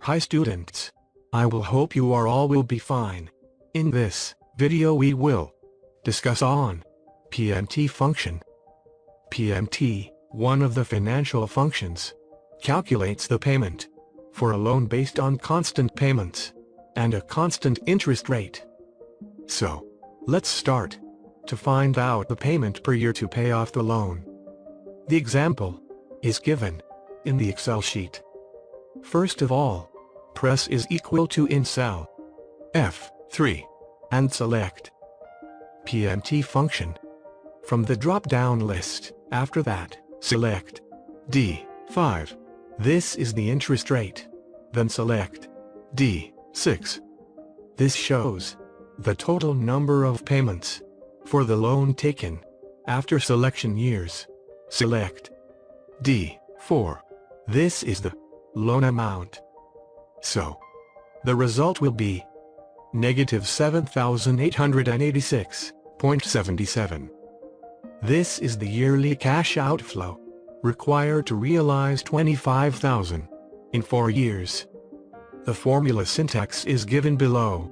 Hi students. I will hope you are all will be fine. In this video we will discuss on PMT function. PMT, one of the financial functions, calculates the payment for a loan based on constant payments and a constant interest rate. So, let's start to find out the payment per year to pay off the loan. The example is given in the Excel sheet. First of all, press is equal to in cell F3 and select PMT function from the drop-down list. After that, select D5. This is the interest rate. Then select D6. This shows the total number of payments for the loan taken after selection years. Select D4. This is the loan amount. So, the result will be negative 7,886.77. This is the yearly cash outflow required to realize 25,000 in 4 years. The formula syntax is given below.